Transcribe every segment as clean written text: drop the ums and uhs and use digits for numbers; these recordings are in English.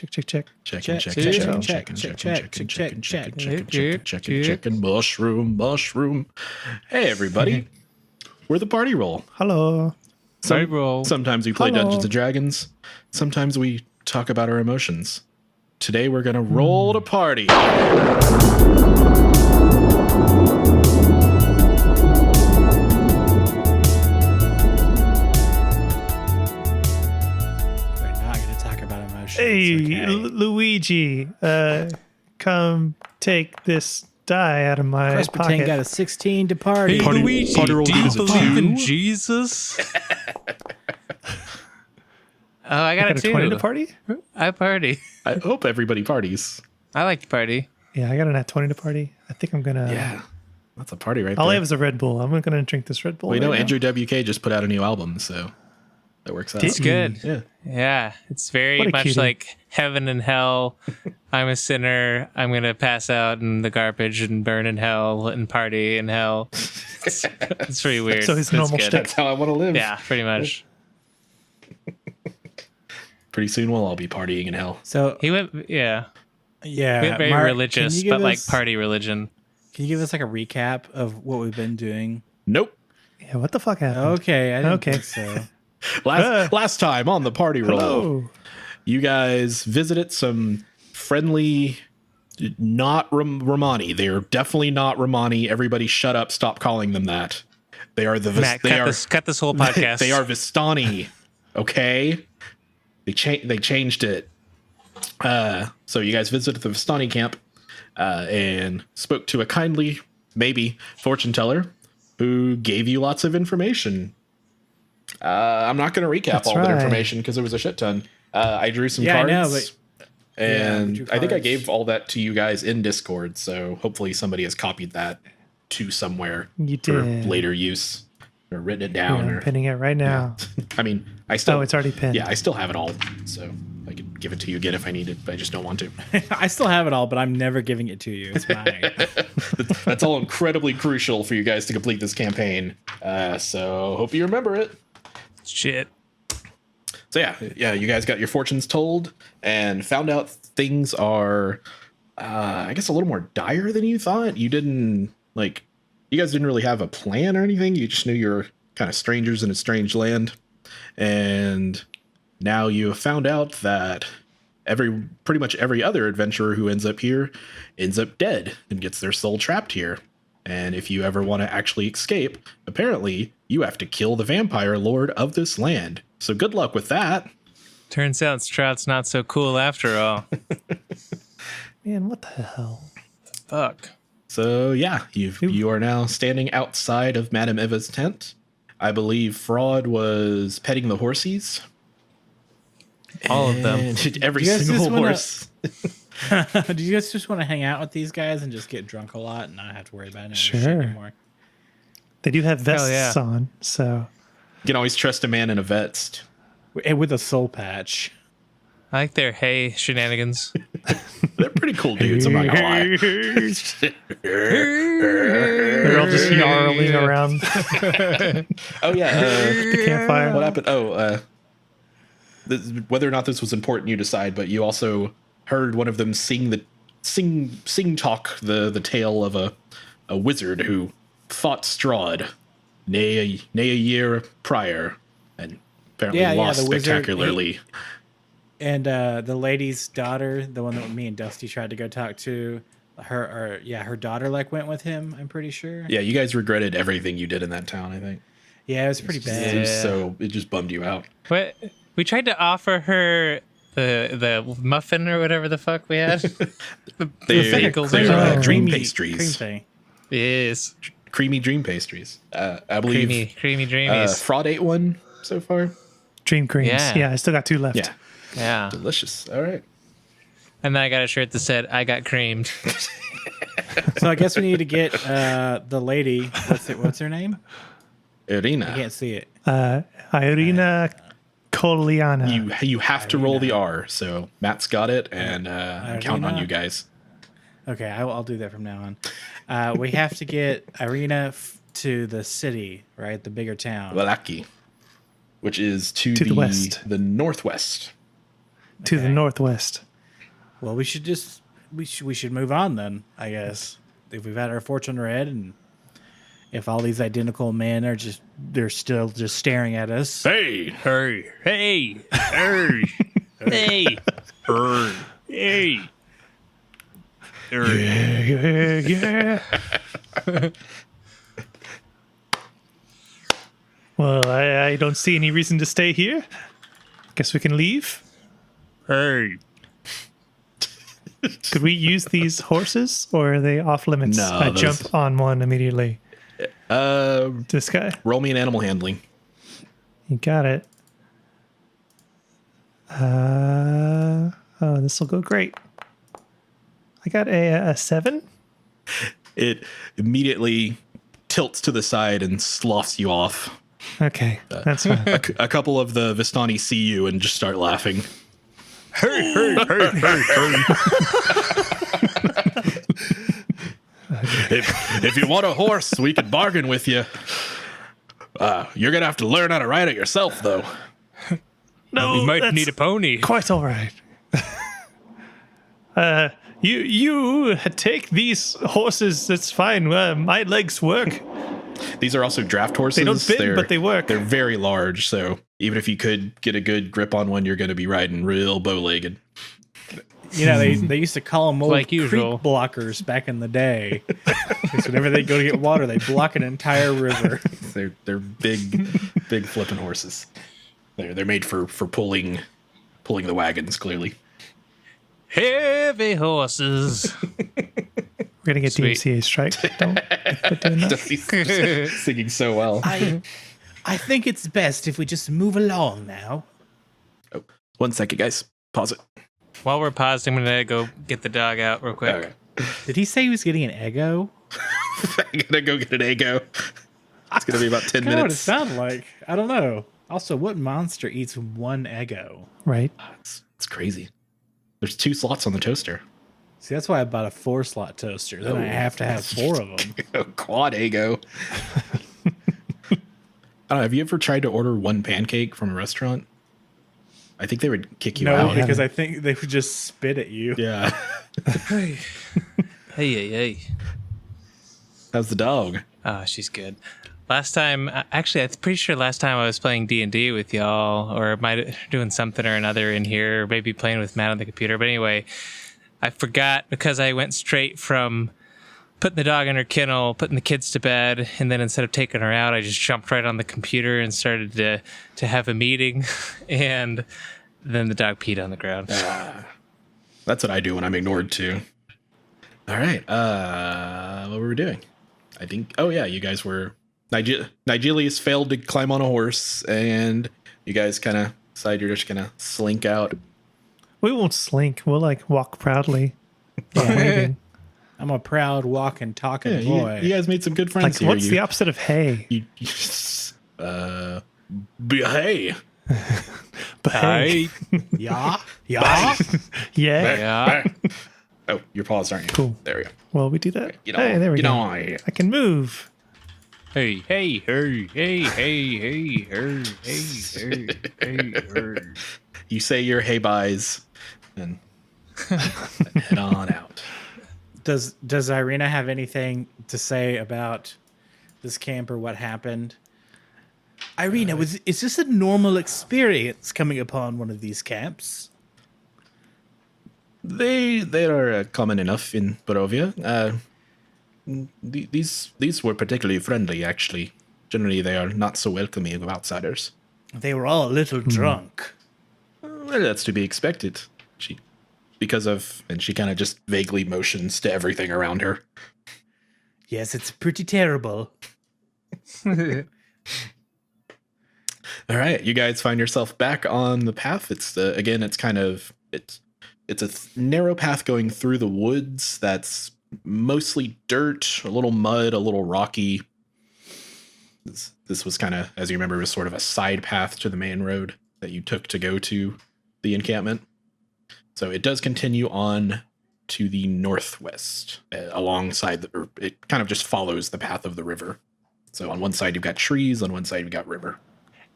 Checking. Mushroom. Hey, everybody. We're the Party Roll. Hello. Sometimes we play Dungeons and Dragons. Sometimes we talk about our emotions. Today we're going to roll to party. Hey, Luigi, come take this die out of my pocket. Got a 16 to party. Hey, Luigi, do you believe in two? Jesus? I got a 2. 20 to party? I party. I hope everybody parties. I like to party. Yeah, I got a nat 20 to party. I think I'm going to... Yeah, that's a party right all I there. have is a Red Bull. I'm going to drink this Red Bull. Well, you know, right Andrew WK just put out a new album, so that works out. It's good. Yeah. Yeah, it's very What a much cutie. like heaven and hell. I'm a sinner. I'm going to pass out in the garbage and burn in hell and party in hell. It's pretty weird. So his It's normal good. shtick. That's how I want to live. Yeah, pretty much. Pretty soon we'll all be partying in hell. So, He went, yeah. He yeah. went very Mark, religious, can you but give like us- party religion. Can you give us like a recap of what we've been doing? Nope. Yeah, what the fuck happened? Okay, I didn't Okay. think so. Last time on the Party Roll, Hello. you guys visited some friendly, not Romani. They are definitely not Romani. Everybody shut up. Stop calling them that. They are the Matt, cut this whole podcast. They are Vistani. Okay? They changed it. So you guys visited the Vistani camp and spoke to a kindly, maybe, fortune teller who gave you lots of information. I'm not going to recap That's all that right. information because it was a shit ton. I drew some Yeah, I cards. know, but- And drew I think I cards. gave all that to you guys in Discord, so hopefully somebody has copied that to somewhere You for did. later use or written it Yeah, down. I'm or pinning it right now. I mean, I still. Oh, it's already pinned. Yeah, I still have it all, so I could give it to you again if I need it, but I just don't want to. I still have it all, but I'm never giving it to you. It's mine. That's all incredibly crucial for you guys to complete this campaign. So hope you remember it. Shit. So yeah, you guys got your fortunes told and found out things are, I guess, a little more dire than you thought. You guys didn't really have a plan or anything. You just knew you were kind of strangers in a strange land. And now you have found out that pretty much every other adventurer who ends up here ends up dead and gets their soul trapped here. And if you ever want to actually escape, apparently you have to kill the vampire lord of this land. So good luck with that. Turns out Strout's not so cool after all. Man, what the hell? Fuck. So yeah, you are now standing outside of Madame Eva's tent. I believe Fraud was petting the horsies. All of them. And every You guys single just wanna- horse. Do you guys just want to hang out with these guys and just get drunk a lot and not have to worry about it Sure. anymore? They do have vests yeah. on, so... You can always trust a man in a vest. And with a soul patch. I like their hay shenanigans. They're pretty cool dudes, I'm not gonna lie. They're all just yarling around Oh yeah, the campfire. what happened? Oh, whether or not this was important, you decide. But you also heard one of them sing talk the tale of a wizard who fought Strahd, nay a year prior, and apparently lost the wizard, spectacularly. And the lady's daughter, the one that me and Dusty tried to go talk to, her daughter went with him, I'm pretty sure. Yeah, you guys regretted everything you did in that town. I think. Yeah, it was pretty bad. It was so it just bummed you out. But we tried to offer her the muffin or whatever the fuck we had. They're Bagels. dream Cream pastries, thing. Yes. creamy dream pastries. I believe Creamy dreamies. Fraud ate one so far. Dream creams. Yeah. Yeah, I still got 2 left. Yeah, Yeah. delicious. All right. And then I got a shirt that said, I got creamed. So I guess we need to get the lady. What's her name? I Irina, can't see it. Irina Koliana. you have to roll the R. So Matt's got it, and I'm counting on Irina. you guys. Okay, I'll do that from now on. We have to get Irina to the city, right? The bigger town. Valaki, which is to the west. the northwest. To the northwest. Well, we should move on then, I guess. If we've had our fortune read, and if all these identical men they're still just staring at us. Hey, Hey, hey, hey, hey, hey. Yeah. Well, I don't see any reason to stay here. Guess we can leave. Hey. Could we use these horses, or are they off limits? No, I those- jump on one immediately. This guy. roll me an animal handling. You got it. This will go great. I got a 7. It immediately tilts to the side and sloughs you off. Okay, that's fine. A couple of the Vistani see you and just start laughing. Hey, hey, hey, hey, hey. If you want a horse, we could bargain with you. You're gonna have to learn how to ride it yourself, though. No, You might that's need a pony. quite all right. You take these horses. That's fine. My legs work. These are also draft horses. They don't fit, but they work. They're very large, so even if you could get a good grip on one, you're going to be riding real bow-legged. You know, they used to call them old Like usual. creek blockers back in the day. Because whenever they go to get water, they block an entire river. They're big flipping horses. They're made for pulling the wagons. Clearly, Heavy horses. We're gonna get Sweet. DMCA strike. Don't quit doing that. Dusty's singing so well. I think it's best if we just move along now. Oh, 1 second, guys. Pause it. While we're paused, I'm gonna go get the dog out real quick. Okay. Did he say he was getting an Eggo? I'm gonna go get an Eggo. It's gonna be about 10 Kind of what it minutes. sounded like. I don't know. Also, what monster eats one Eggo? Right. It's crazy. There's 2 slots on the toaster. See, that's why I bought a 4-slot toaster. Then I have to have 4 of them. A quad Eggo. I don't know. Have you ever tried to order one pancake from a restaurant? I think they would kick you No, out. because I think they would just spit at you. Yeah. Hey, hey, hey. How's the dog? Oh, she's good. Last time, actually, I'm pretty sure last time I was playing D&D with y'all, or might doing something or another in here, or maybe playing with Matt on the computer. But anyway, I forgot because I went straight from putting the dog in her kennel, putting the kids to bed, and then instead of taking her out, I just jumped right on the computer and started to have a meeting, and then the dog peed on the ground. That's what I do when I'm ignored too. All right. What were we doing? I think. Oh yeah, you guys were. Nigelius failed to climb on a horse, and you guys kind of decide you're just gonna slink out. We won't slink. We'll walk proudly. Yeah. I'm a proud walking, talking Yeah, boy. you guys made some good friends here. What's the opposite of hay? Hey. Hey. Yeah, yeah. Yeah. Yeah. Oh, you're paused, aren't you? Cool. There we go. Well, we do that. You know, Hey, there we you go. know, I can move. Hey, hey, hey, hey, hey, hey, hey, hey, hey, hey. you say your hey byes and head on out. Does Irina have anything to say about this camp or what happened? Irina, is this a normal experience coming upon one of these camps? They are common enough in Barovia. These were particularly friendly, actually. Generally, they are not so welcoming of outsiders. They were all a little drunk. Well, that's to be expected. She kind of just vaguely motions to everything around her. Yes, it's pretty terrible. All right, you guys find yourself back on the path. It's again, it's a narrow path going through the woods. That's mostly dirt, a little mud, a little rocky. This was kind of, as you remember, was sort of a side path to the main road that you took to go to the encampment. So it does continue on to the northwest, alongside it kind of just follows the path of the river. So on one side you've got trees, on one side you've got river.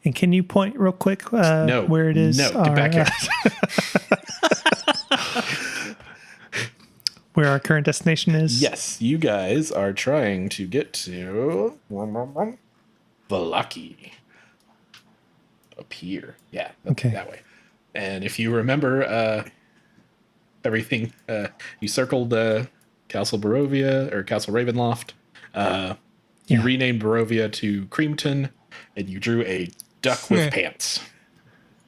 And can you point real quick No, where it is? No, get back here. where our current destination is? Yes, you guys are trying to get to Valaki. Up here. Yeah, Okay. that way. And if you remember everything, you circled Castle Barovia or Castle Ravenloft. You renamed Barovia to Creamton, and you drew a duck with pants.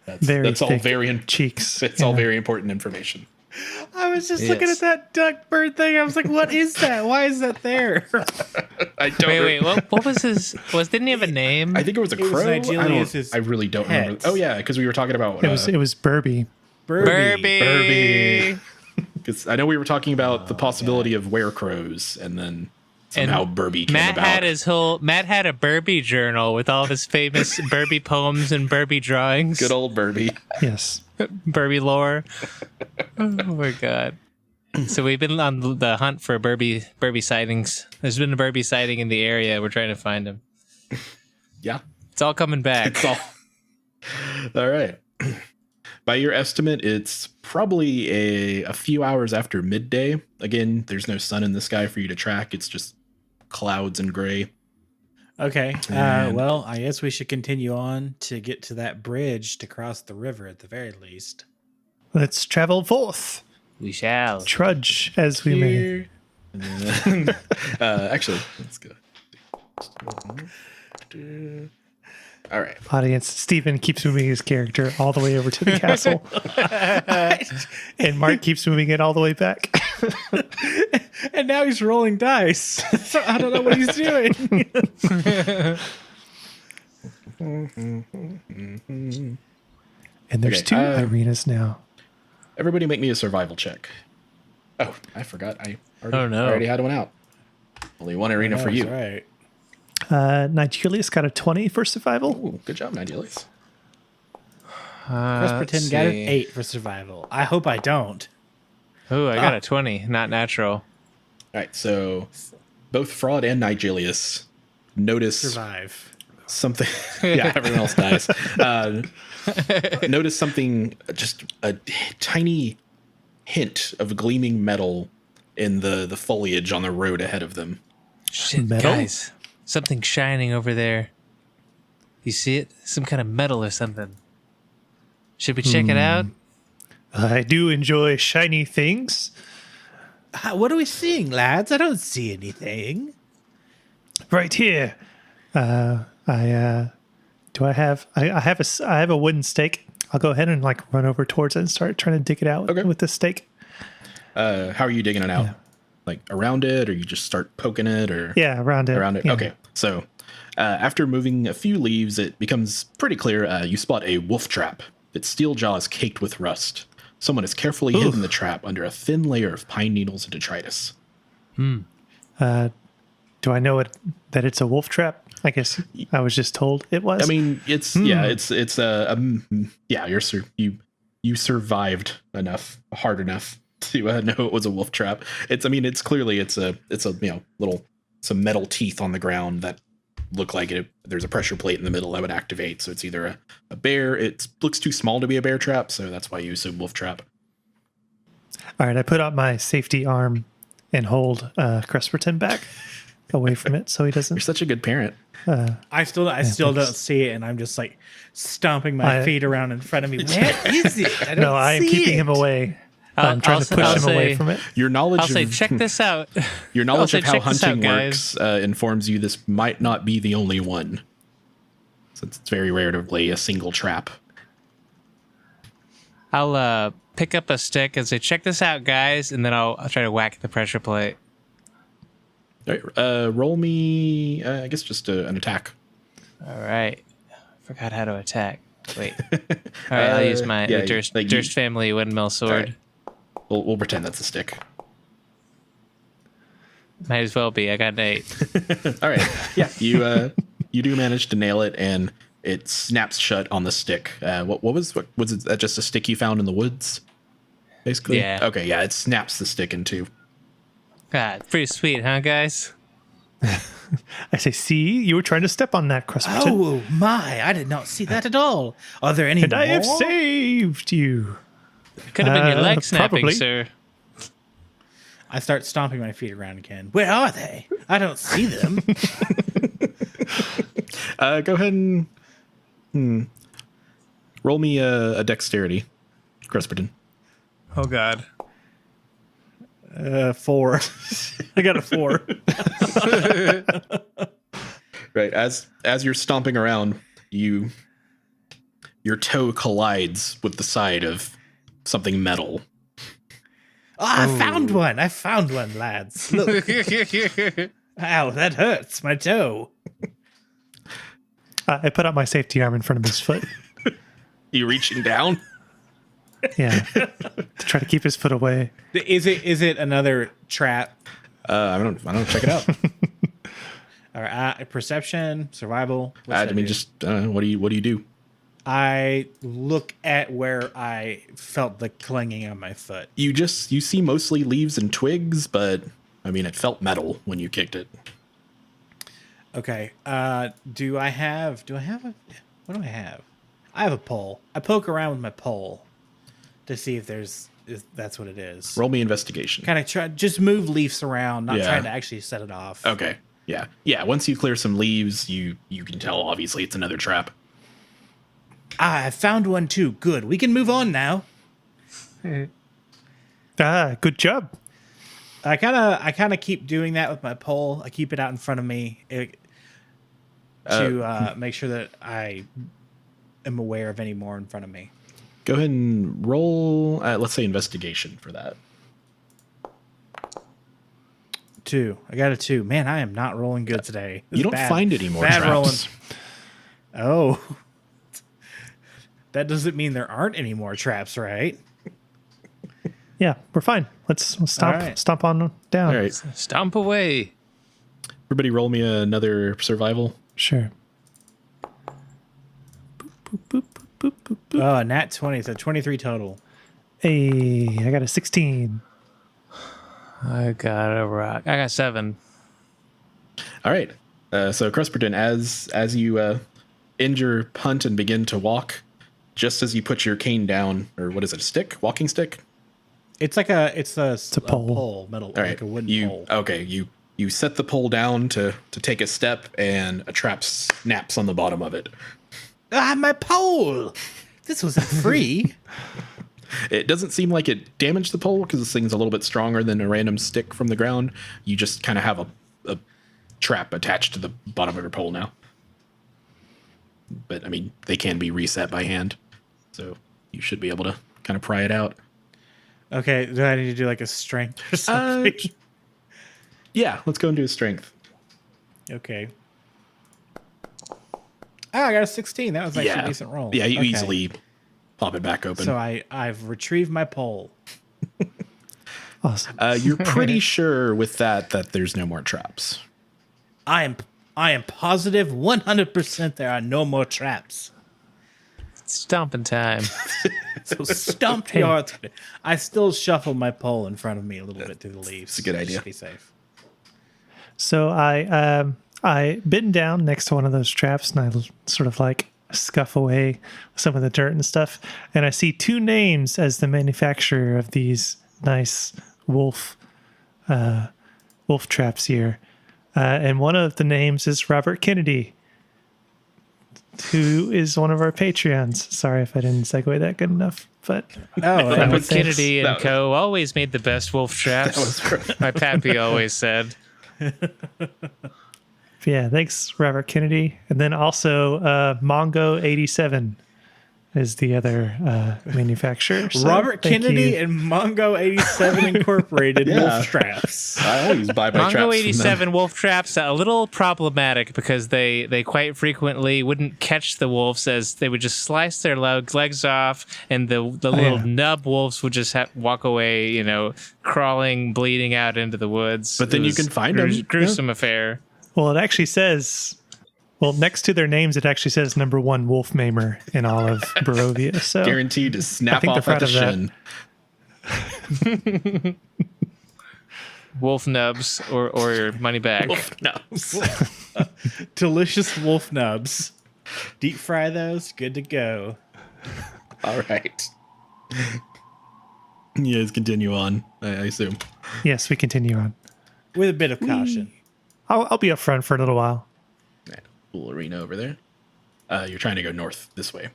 That's all very cheeks. It's all very important information. I was just looking at that duck bird thing. I was like, what is that? Why is that there? I don't wait, what was his... Didn't he have a name? I think it was a crow. I really don't remember. Oh, yeah, because we were talking about... It was Burby. Burby. Because I know we were talking about the possibility of werecrows, and then somehow Burby came about. Matt had a Burby journal with all of his famous Burby poems and Burby drawings. Good old Burby. Yes. Burby lore. Oh my god. So we've been on the hunt for Burby sightings. There's been a Burby sighting in the area. We're trying to find him. Yeah. It's all coming back. It's all right. By your estimate, it's probably a few hours after midday. Again, there's no sun in the sky for you to track. It's just clouds and gray. Okay. Well, I guess we should continue on to get to that bridge to cross the river at the very least. Let's travel forth. We shall. Trudge as we may. Actually, let's go. All right. Audience, Stephen keeps moving his character all the way over to the castle. And Mark keeps moving it all the way back. And now he's rolling dice. So I don't know what he's doing. And there's two arenas now. Everybody make me a survival check. Oh, I forgot. I already had one out. Only one arena for you. That's right. Nigelius got a 20 for survival. Ooh, good job, Nigelius. Let's pretend got an 8 for survival. I hope I don't. Oh, I got a 20. Not natural. All right, so both Fraud and Nigelius notice Survive. something. Yeah, everyone else dies. Notice something, just a tiny hint of gleaming metal in the foliage on the road ahead of them. Shit, Metal? guys. Something shining over there. You see it? Some kind of metal or something. Should we check it out? I do enjoy shiny things. What are we seeing, lads? I don't see anything. Right here. I have a wooden stake. I'll go ahead and run over towards it and start trying to dig it out with the stake. How are you digging it out? Yeah. Like around it, or you just start poking it, or around it. Yeah. Yeah. Okay. So after moving a few leaves, it becomes pretty clear. You spot a wolf trap. Its steel jaw is caked with rust. Someone has carefully hidden the trap under a thin layer of pine needles and detritus. Do I know that it's a wolf trap? I guess I was just told it was. I mean, you survived hard enough to know it was a wolf trap. It's clearly some metal teeth on the ground that look like it. There's a pressure plate in the middle that would activate. So it's either a bear. It looks too small to be a bear trap, so that's why you assume wolf trap. All right, I put out my safety arm and hold Cresperton back away from it so he doesn't. You're such a good parent. I still don't see it, and I'm just stomping my feet around in front of me. Where is it? I am keeping him away. I'm trying to push him away from it. Your knowledge check this out. Your knowledge of how hunting works informs you this might not be the only one, since it's very rare to lay a single trap. I'll pick up a stick and say, "Check this out, guys," and then I'll try to whack the pressure plate. All right, roll me, I guess, just an attack. All right. Forgot how to attack. Wait. All right, I'll use my Durst family windmill sword. Right. We'll pretend that's a stick. Might as well be. I got an 8. All right. Yeah, you do manage to nail it, and it snaps shut on the stick. What was it? That just a stick you found in the woods? Basically. Yeah. Okay. Yeah, it snaps the stick in two. God, pretty sweet, huh, guys? I say, see, you were trying to step on that, Cresperton. Oh my! I did not see that at all. Are there any And more? I have saved you. Could have been your leg snapping, probably. sir. I start stomping my feet around again. Where are they? I don't see them. Go ahead and roll me a dexterity, Cresperton. Oh God. 4. I got a 4. Right, as you're stomping around, your toe collides with the side of something metal. I found one. I found one, lads. Look. Ow, that hurts. My toe. I put out my safety arm in front of his foot. You reaching down? Yeah, to try to keep his foot away. Is it another trap? I don't check it out. All right, perception, survival. I mean, just what do you do? I look at where I felt the clinging on my foot. You see mostly leaves and twigs, but I mean, it felt metal when you kicked it. Okay. Do I have what do I have? I have a pole. I poke around with my pole to see if that's what it is. Roll me investigation. Kind of just move leaves around, not Yeah. trying to actually set it off. Okay. Yeah. Once you clear some leaves, you can tell. Obviously, it's another trap. I found one too. Good. We can move on now. Good job. I kind of keep doing that with my pole. I keep it out in front of me to make sure that I am aware of any more in front of me. Go ahead and roll. Let's say investigation for that. 2. I got a 2. Man, I am not rolling good today. This You is don't bad. find any more Bad traps. Oh. That doesn't mean there aren't any more traps, right? Yeah, we're fine. Let's stomp All right. stomp on down. All right. Stomp away. Everybody, roll me another survival. Sure. Boop, boop, boop, boop, boop, boop. Oh, nat 20, so 23 total. Hey, I got a 16. I got a rock. I got 7. All right. So Cresperton, as you end your punt and begin to walk, just as you put your cane down, or what is it, a stick? Walking stick? It's like a pole. metal, All right. like a wooden pole. Okay, you set the pole down to take a step, and a trap snaps on the bottom of it. Ah, my pole! This wasn't free. It doesn't seem like it damaged the pole because this thing's a little bit stronger than a random stick from the ground. You just kind of have a trap attached to the bottom of your pole now. But I mean, they can be reset by hand, so you should be able to kind of pry it out. Okay, do I need to do like a strength or something? Yeah, let's go and do a strength. Okay. I got a 16. That was actually a decent roll. Yeah, you Okay. easily pop it back open. So I've retrieved my pole. Awesome. You're pretty sure with that there's no more traps. I am positive 100% there are no more traps. Stomping time. So stomp your. I still shuffle my pole in front of me a little bit through the leaves. It's a good idea. Just to be safe. So I bend down next to one of those traps and I sort of like scuff away some of the dirt and stuff. And I see 2 names as the manufacturer of these nice wolf traps here. And one of the names is Robert Kennedy, who is one of our Patreons. Sorry if I didn't segue that good enough, but Oh, Robert Robert thanks. Kennedy and That- Co. always made the best wolf traps. My pappy always said. yeah, thanks, Robert Kennedy. And then also Mongo 87 is the other manufacturer. So Robert thank Kennedy you. and Mongo 87 Incorporated Yeah. wolf traps. I always buy my traps Mongo from them. 87 wolf traps a little problematic because they quite frequently wouldn't catch the wolves as they would just slice their legs off, and the little yeah. nub wolves would just walk away, crawling, bleeding out into the woods. But then It you was can find them. Gruesome affair. Well, it actually says, next to their names, it actually says #1 wolf maimer in all of Barovia. So Guaranteed to snap think off they're at the proud of that. shin. Wolf nubs or your money back. No. Delicious wolf nubs. Deep fry those. Good to go. All right. You guys continue on, I assume. Yes, we continue on. With a bit of caution. I'll be up front for a little while. Right. Cool arena over there. You're trying to go north this way.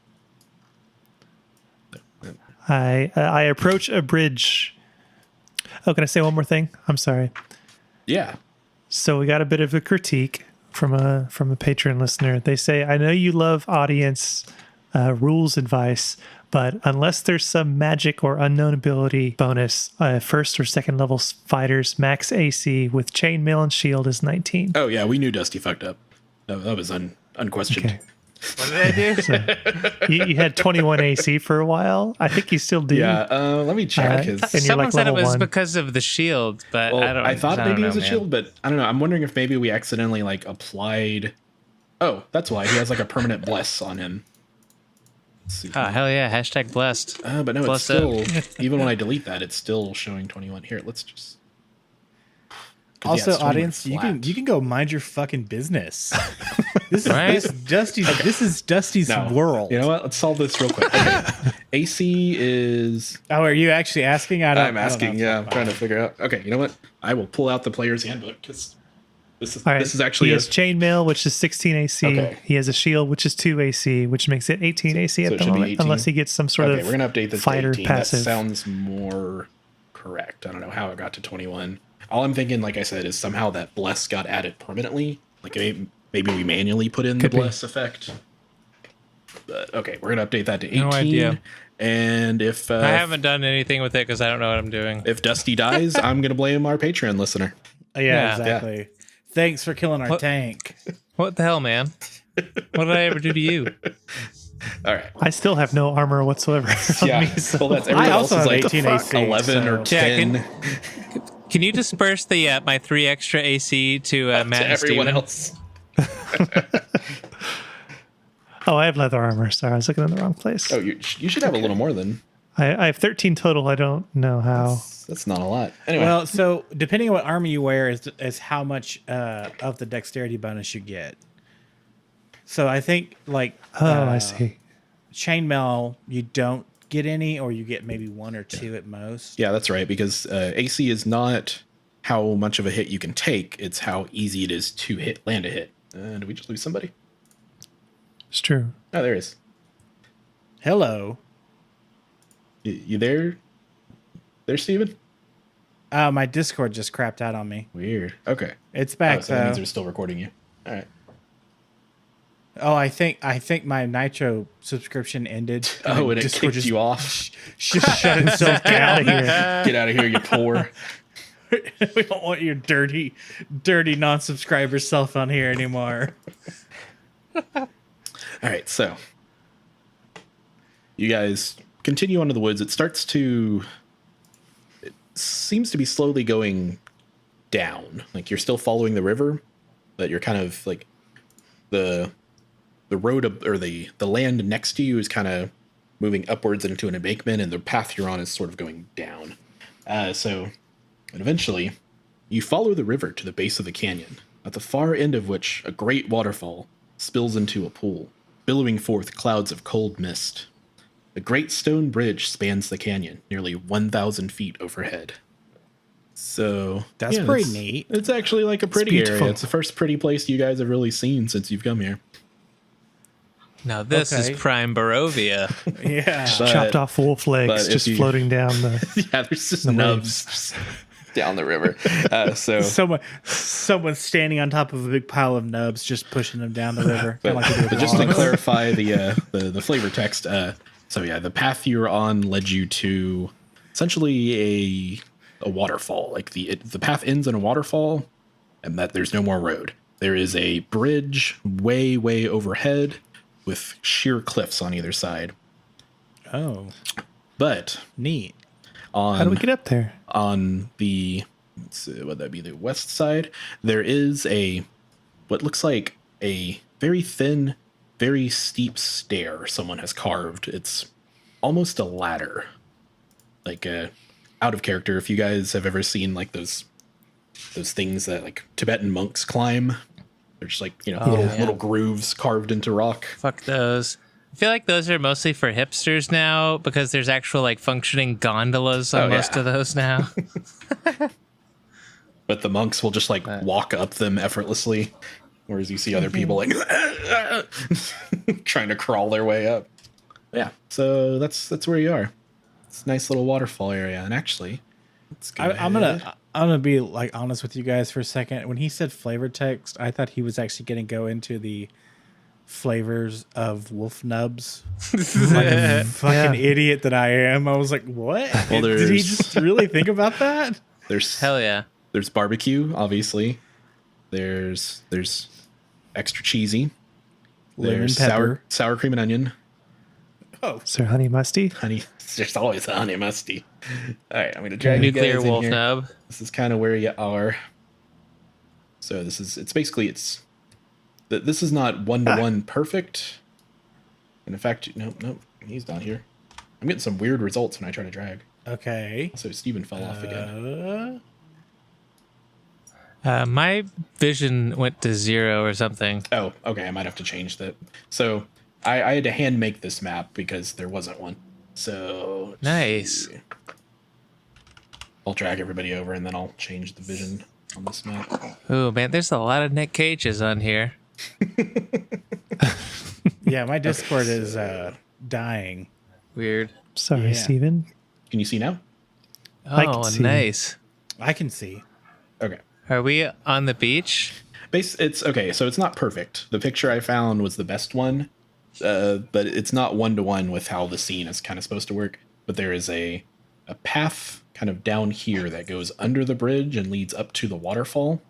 I approach a bridge. Oh, can I say one more thing? I'm sorry. Yeah. So we got a bit of a critique from a patron listener. They say, "I know you love audience rules advice, but unless there's some magic or unknown ability bonus, first or second level fighters max AC with chainmail and shield is 19." Oh, yeah, we knew Dusty fucked up. That was unquestioned. Okay. What did I do? So you had 21 AC for a while. I think you still do. Yeah, let me check. And 'Cause- you're Someone like said it level was 1. because of the shield, but well, I don't. I thought I don't maybe it know, was a man. shield, but I don't know. I'm wondering if maybe we accidentally like applied. Oh, that's why he has like a permanent bless on him. Let's see. Oh, hell yeah! Hashtag blessed. But no, Plus it's still even when I delete that, it's still showing 21. Here, let's just. 'Cause, Also, it's 21 audience, flat. you can go mind your fucking business. This is Right? This is Dusty's No. world. You know what? Let's solve this real quick. Okay. AC is. Oh, are you actually asking? I'm asking. Yeah, I'm trying to figure out. Okay, you know what? I will pull out the player's handbook because All right. this is actually he has chainmail, which is 16 AC. Okay. He has a shield, which is 2 AC, which makes it 18 AC so at it the should be moment, 18? unless he gets some sort okay. of We're gonna update this fighter to 18. passive. That sounds more correct. I don't know how it got to 21. All I'm thinking, like I said, is somehow that bless got added permanently. Like maybe we manually put in Could the be. bless effect. But okay, we're gonna update that to 18. No idea. And if I haven't done anything with it because I don't know what I'm doing. if Dusty dies, I'm gonna blame our Patreon listener. Yeah, Yeah. exactly. Thanks for killing our What- tank. What the hell, man? What did I ever do to you? All right. I still have no armor whatsoever on Yeah. me, so Well, that's everyone I else also is have like 18 AC, 11 or so- Yeah, 10 Can you disperse the my 3 extra AC to Matt to and everyone Steven? else. Oh, I have leather armor. Sorry, I was looking in the wrong place. Oh, you should have a little more than. I have 13 total. I don't know how. That's not a lot. Anyway, Well, so depending on what armor you wear is how much of the dexterity bonus you get. So I think like I see. chainmail you don't get any, or you get maybe 1 or 2 at most. yeah, that's right, because AC is not how much of a hit you can take, it's how easy it is to land a hit. Did we just lose somebody? It's true. Oh, there he is. Hello. You there? There, Steven? My Discord just crapped out on me. Weird. Okay. It's back So that means though. they're still recording you. All right. Oh, I think my Nitro subscription ended. Oh, and it Discord kicked you off. just shut itself Get out of down. here. Get out of here, you poor. We don't want your dirty non-subscriber self on here anymore. All right, so you guys continue on to the woods. It seems to be slowly going down. Like you're still following the river, but you're kind of like the road or the land next to you is kind of moving upwards into an embankment, and the path you're on is sort of going down. And eventually, you follow the river to the base of the canyon, at the far end of which a great waterfall spills into a pool, billowing forth clouds of cold mist. A great stone bridge spans the canyon, nearly 1,000 feet overhead. So That's pretty neat. It's actually like a pretty beautiful. area. It's the first pretty place you guys have really seen since you've come here. Now this Okay. is Prime Barovia. Yeah. But- Chopped off wolf but legs if just you- floating down the. Yeah, there's just The nubs just down the river. So Someone standing on top of a big pile of nubs, just pushing them down the river. But, Kinda like they do with but just to logs. clarify the flavor text, so yeah, the path you're on led you to essentially a waterfall. Like the path ends in a waterfall, and that there's no more road. There is a bridge way overhead with sheer cliffs on either side. Oh, But neat. on How do we get up there? on the would that be the west side, there is what looks like a very thin, very steep stair someone has carved. It's almost a ladder, like out of character. If you guys have ever seen like those things that like Tibetan monks climb, they're just like little grooves carved into rock. Fuck those. I feel like those are mostly for hipsters now because there's actual like functioning gondolas on most of those now. But the monks will just like walk up them effortlessly, whereas you see other people like trying to crawl their way up. Yeah, so that's where you are. It's a nice little waterfall area, and actually, I'm gonna be like honest with you guys for a second. When he said flavor text, I thought he was actually gonna go into the flavors of wolf nubs. Like a fucking idiot that I am. I was like, what? Well, Did he just really think about that? There's Hell yeah. There's barbecue, obviously. There's extra cheesy. There's sour cream and onion. Oh, Is there honey musty? Honey, there's always a honey musty. All right, I'm gonna drag you Nuclear guys in wolf here. nub. This is kind of where you are. So this is not 1-to-1 perfect. And in fact, nope, he's not here. I'm getting some weird results when I try to drag. okay. So Steven fell off again. My vision went to 0 or something. Oh, okay. I might have to change that. So I had to hand make this map because there wasn't one. So Nice. I'll drag everybody over and then I'll change the vision on this map. Oh man, there's a lot of Nick Cages on here. Yeah, my Discord is dying. Weird. Sorry, Yeah. Steven. Can you see now? I can Oh, see. nice. I can see. Okay. Are we on the beach? It's okay. So it's not perfect. The picture I found was the best one, but it's not 1-to-1 with how the scene is kind of supposed to work. But there is a path kind of down here that goes under the bridge and leads up to the waterfall.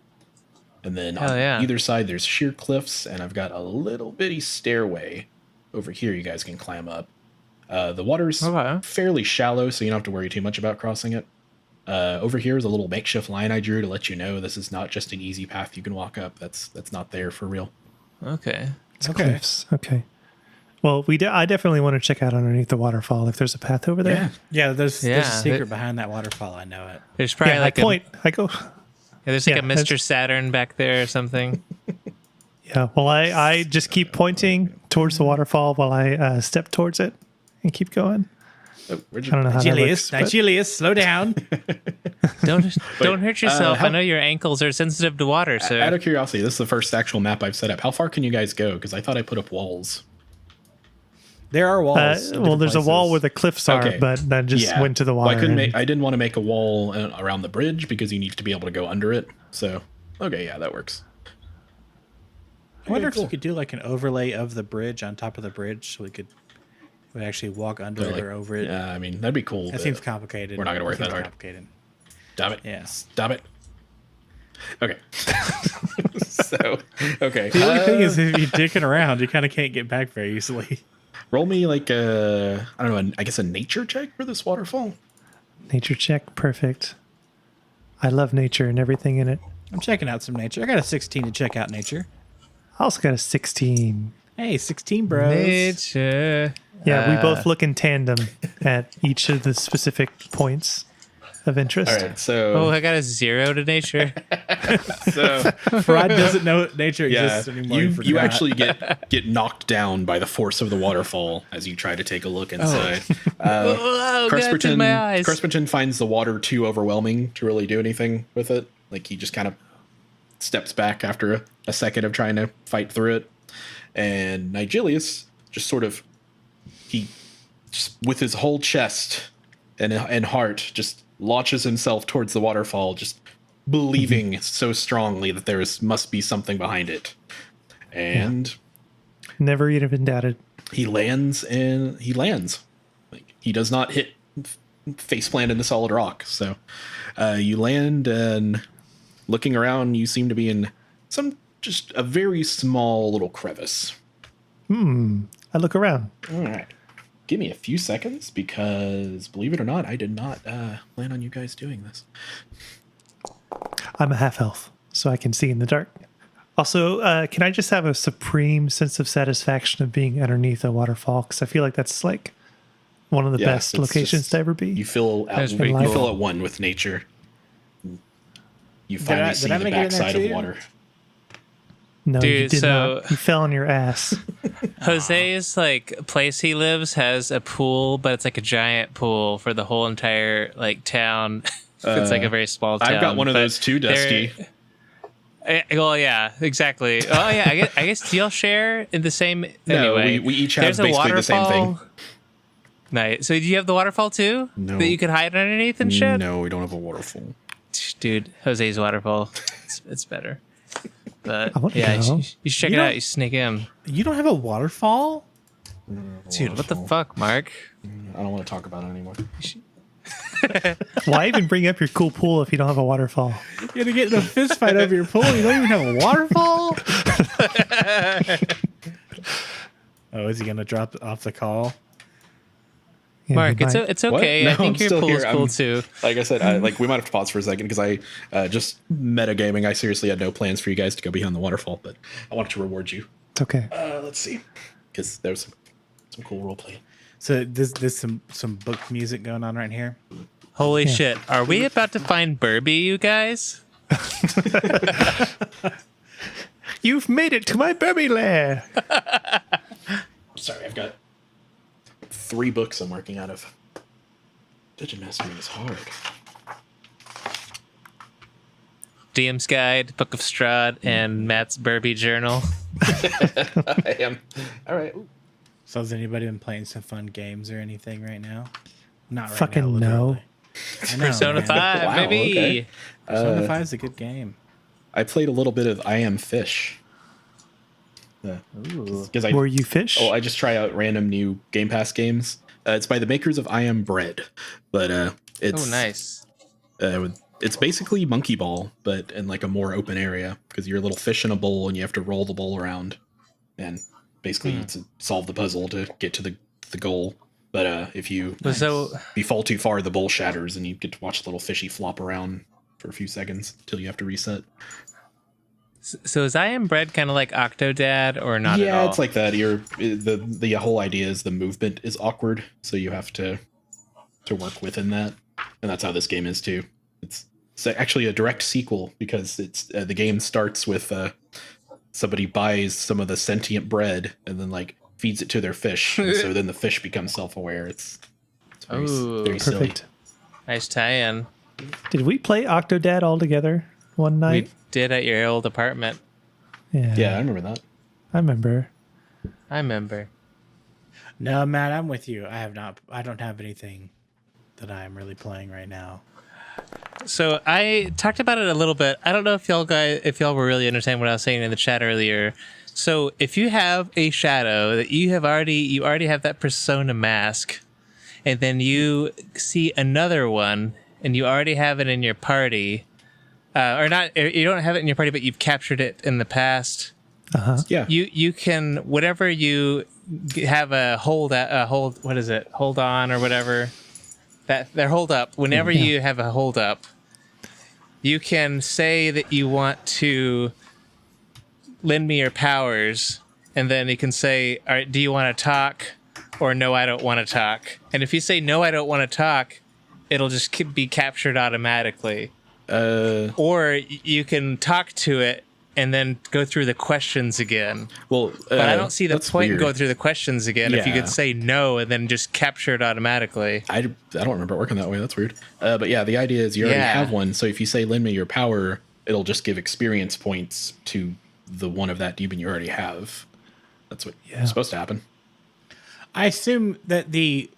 And then Hell on yeah. either side, there's sheer cliffs, and I've got a little bitty stairway over here you guys can climb up. The water's Okay. fairly shallow, so you don't have to worry too much about crossing it. Over here is a little makeshift line I drew to let you know this is not just an easy path you can walk up. That's not there for real. Okay. It's Okay. cliffs. Okay. Well, I definitely want to check out underneath the waterfall if there's a path over there. Yeah, there's a Yeah, secret behind that waterfall. I know it. There's probably Yeah, like I go. there's like yeah, a Mr. Saturn back there or something. Yeah. Well, I just keep pointing towards the waterfall while I step towards it and keep going. Oh, where'd you- I don't know how that Julius, works, but- Julius, slow down. Don't hurt yourself. how- I know your ankles are sensitive to water, Out sir. of curiosity, this is the first actual map I've set up. How far can you guys go? Because I thought I put up walls. There are walls. in well, different there's a wall places. where the cliffs are, Okay. but that just went to the Well, water. I didn't want to make a wall around the bridge because you need to be able to go under it. So, okay, yeah, that works. I wonder if cool. you could do like an overlay of the bridge on top of the bridge, so we could actually walk under it Like, or over it. Yeah, I mean, that'd be cool. That but seems complicated. we're not gonna work Seems that hard. Complicated. Stop it. Yeah. Stop it. Okay. So, okay. The only thing is, if you're dicking around, you kind of can't get back very easily. Roll me like I don't know, I guess a nature check for this waterfall. Nature check, perfect. I love nature and everything in it. I'm checking out some nature. I got a 16 to check out nature. I also got a 16. Hey, 16 bros. Nature. Yeah, we both look in tandem at each of the specific points of interest. All right, so Oh, I got a 0 to nature. so Rod doesn't know nature yeah, exists anymore. He you forgot. actually get knocked down by the force of the waterfall as you try to take a look inside. Oh, God, it's in my eyes. Cresperton finds the water too overwhelming to really do anything with it. Like he just kind of steps back after a second of trying to fight through it, and Nigelius just sort of just with his whole chest and heart just launches himself towards the waterfall, just believing so strongly that must be something behind it. And Never even doubted. he lands. Like he does not hit face plant into solid rock. So you land, and looking around, you seem to be in just a very small little crevice. I look around. All right. Give me a few seconds because, believe it or not, I did not plan on you guys doing this. I'm a half elf, so I can see in the dark. Also, can I just have a supreme sense of satisfaction of being underneath a waterfall? Because I feel like that's like one of the Yeah, best it's locations just- to ever be. You feel That's pretty you cool. feel at one with nature. You finally see I the make it in there backside of too? water. No, you Dude, did so- not. You fell on your ass. Jose's like place he lives has a pool, but it's like a giant pool for the whole entire like town. It's like a very small town. I've got one of but those too, Dusty. Well, yeah, exactly. Oh, yeah. I guess do y'all share in the same? No, Anyway, we each have there's a basically the same thing. waterfall. Nice. So do you have the waterfall too? No. That you could hide underneath and shit. No, we don't have a waterfall. Dude, Jose's waterfall. It's better. But I wanna yeah, go. you should check You it out. don't- You sneak in, You don't have a waterfall? dude. What the fuck, Mark? I don't want to talk about it anymore. Why even bring up your cool pool if you don't have a waterfall? You're gonna get in a fist fight over your pool. You don't even have a waterfall. Oh, is he gonna drop off the call? Yeah, Mark, you it's might. it's okay. What? I No, think I'm your still pool is here. cool I'm- too. Like I said, we might have to pause for a second because I just metagaming. I seriously had no plans for you guys to go behind the waterfall, but I wanted to reward you. It's okay. Let's see, because there's some cool role play. So there's some book music going on right here. Holy shit! Are we about to find Burby, you guys? You've made it to my baby lair. Sorry, I've got 3 books I'm working out of. Dungeon Mastering is hard. DM's Guide, Book of Strahd, and Matt's Burby Journal. I am. All right. Ooh. So has anybody been playing some fun games or anything right now? Not right Fucking now. no. literally. I know, Persona man. 5, Wow, baby. okay. Persona 5 is a good game. I played a little bit of I Am Fish. Because Were you fish? I just try out random new Game Pass games. It's by the makers of I Am Bread, but it's Oh, nice. It's basically Monkey Ball, but in like a more open area because you're a little fish in a bowl and you have to roll the bowl around, and basically to solve the puzzle to get to the goal. But if you fall too far, the bowl shatters and you get to watch the little fishy flop around for a few seconds till you have to reset. So is I Am Bread kind of like Octodad or not at all? Yeah, it's like that. The whole idea is the movement is awkward, so you have to work within that, and that's how this game is too. It's actually a direct sequel because it's the game starts with somebody buys some of the sentient bread and then like feeds it to their fish, and so then the fish becomes self-aware. It's very, Ooh. very silly. Perfect. Nice tie-in. Did we play Octodad all together one night? We did at your old apartment. Yeah, I remember that. I remember. I remember. No, Matt, I'm with you. I don't have anything that I'm really playing right now. So I talked about it a little bit. I don't know if y'all were really understanding what I was saying in the chat earlier. So if you have a shadow that you already have that persona mask, and then you see another one and you already have it in your party, or not, you don't have it in your party, but you've captured it in the past. Yeah. You can, whatever you have a hold on or whatever, that they're hold up. Whenever you have a hold up, you can say that you want to lend me your powers, and then you can say, all right, do you want to talk? Or no, I don't want to talk. And if you say no, I don't want to talk, it'll just be captured automatically. Or you can talk to it and then go through the questions again. Well, But I don't see the that's point in weird. going through the questions again if you Yeah. could say no and then just capture it automatically. I don't remember it working that way. That's weird. But yeah, the idea is you already Yeah. have one. So if you say lend me your power, it'll just give experience points to the one of that demon you already have. That's what is supposed to happen. I assume that the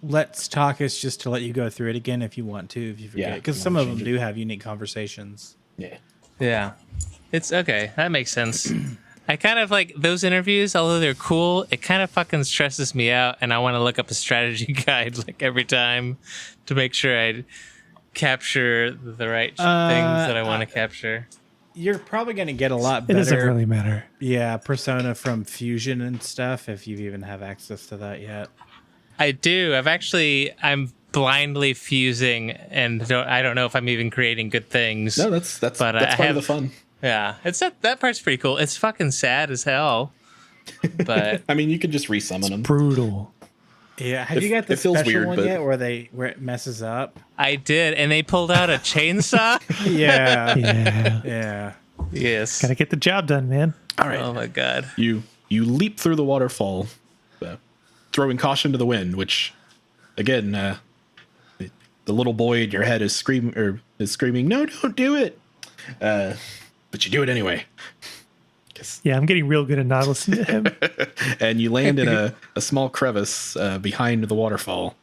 let's talk is just to let you go through it again if you want to, if you forget. Yeah, Because if you some wanna of them change it. do have unique conversations. Yeah. Yeah. It's okay. That makes sense. I kind of like those interviews, although they're cool, it kind of fucking stresses me out, and I want to look up a strategy guide like every time to make sure I capture the right things that I want to capture. You're probably going to get a lot It better. doesn't really matter. Yeah, persona from Fusion and stuff, if you even have access to that yet. I do. I'm blindly fusing, and I don't know if I'm even creating good things. No, that's But part I of the fun. Yeah, that part's pretty cool. It's fucking sad as hell, but I mean, you can just resummon them. Brutal. Yeah, have you got the it feels special weird, one but- yet where it messes up? I did, and they pulled out a chainsaw. Yeah. Yeah. Yeah. Yes. Gotta get the job done, man. All right. Oh my god. You leap through the waterfall, throwing caution to the wind, which, again, the little boy in your head is screaming, "No, don't do it!" But you do it anyway. Yeah, I'm getting real good at not listening to him. And you land in a small crevice behind the waterfall,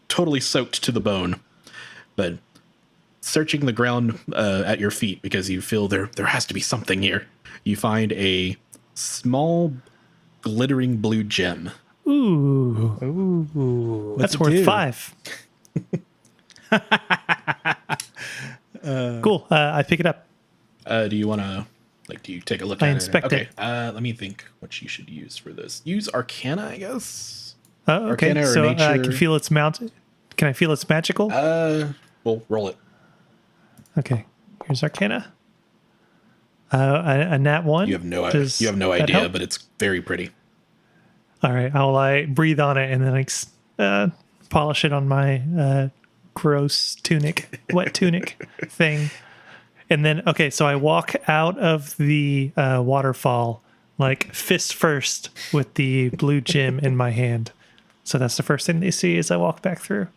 totally soaked to the bone. But searching the ground at your feet because you feel there has to be something here, you find a small glittering blue gem. Ooh. That's worth 5. Cool. I pick it up. Do you want to, do you take a look I at inspect it? it. Okay, let me think what you should use for this. Use Arcana, I guess. Oh, okay. Arcana or So nature. I can feel it's mounted. Can I feel it's magical? Well, roll it. Okay. Here's Arcana. A nat 1. You have no Does that idea, help? but it's very pretty. All right. I breathe on it and then polish it on my gross tunic, wet tunic thing. And then, okay, so I walk out of the waterfall, fist first with the blue gem in my hand. So that's the first thing they see as I walk back through.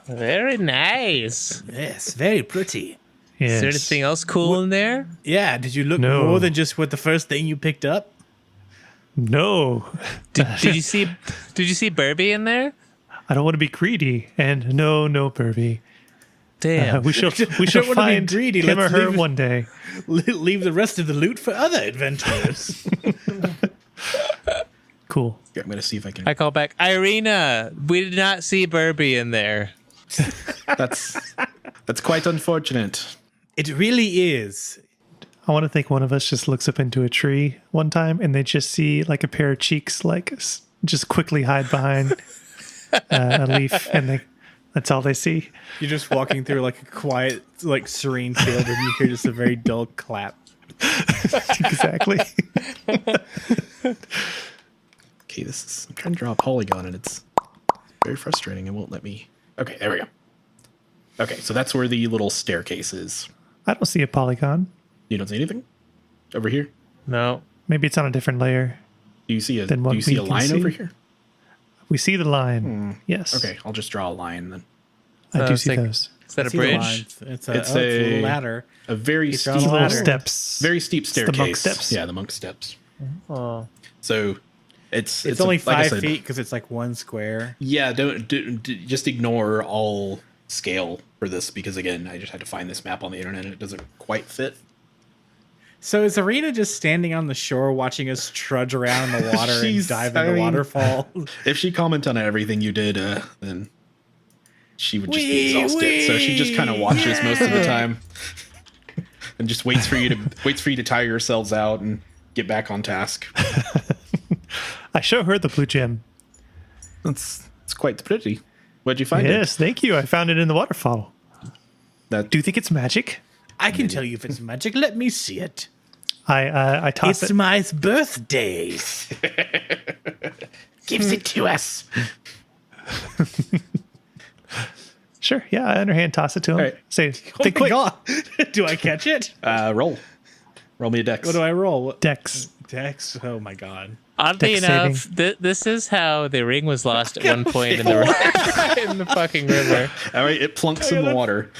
Very nice. Yes, very pretty. Yes. Is there anything else cool in there? Yeah, did you look No. more than just what the first thing you picked up? No. Did you see Burby in there? I don't want to be greedy. And no, Burby. Damn. We shall wanna be find greedy. him or Let's her leave it- one day. Leave the rest of the loot for other adventurers. Cool. Yeah, I'm going to see if I can. I call back, Irina, we did not see Burby in there. That's quite unfortunate. It really is. I want to think one of us just looks up into a tree one time and they just see a pair of cheeks just quickly hide behind a leaf and that's all they see. You're just walking through a quiet, serene field, and you hear just a very dull clap. Exactly. Okay, I'm trying to draw a polygon and it's very frustrating. It won't let me. Okay, there we go. Okay, so that's where the little staircase is. I don't see a polygon. You don't see anything over here? No. Maybe it's on a different layer. Do you see a Than what we can line see. over here? We see the line. Yes. Okay, I'll just draw a line then. I do it's see like- those. Is that a See the bridge? lines. It's It's a a- ladder. A very Keep steep, drawing a Little ladder. steps. very steep the monk staircase. steps. Yeah, the monk steps. Oh. So it's only like I 5 said, feet because it's one square. Yeah, don't just ignore all scale for this because again, I just had to find this map on the internet and it doesn't quite fit. So is Arena just standing on the shore watching us trudge around in the water and She's- dive I in the mean- waterfall? If she commented on everything you did, then she would just be Wee, exhausted. So she just kind of watches most of the yeah. time, and just waits for you to tire yourselves out and get back on task. I show her the blue gem. It's quite pretty. Where'd you find Yes, thank you. I found it in the waterfall. it? That Do you think it's magic? I can tell you if it's magic. Let me see it. I toss It's it. my birthday. gives it to us. Sure. Yeah, I underhand toss it to him. All right. Say, Oh think my quick. god! Do I catch it? Roll me a dex. What do I roll? Dex. Dex. Oh my god. Oddly Dex enough, this is how the ring was lost at one point in the in the fucking river. All right, it plunks in the water.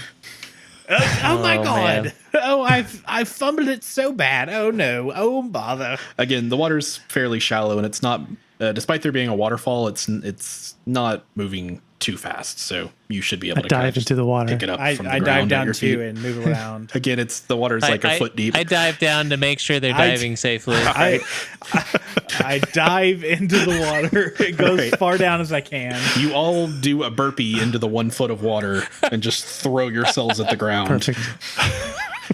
Oh my Oh, god! man. Oh, I fumbled it so bad. Oh no! Oh bother! Again, the water's fairly shallow, and it's not. Despite there being a waterfall, it's not moving too fast, so you should be able to dive into the water. pick it up I from the dive ground at down your feet. too and move around. Again, the water's like a foot deep. I dive down to make sure they're I- diving safely. I dive into the water. It goes Right. far down as I can. You all do a burpee into the 1 foot of water and just throw yourselves at the ground. Perfect.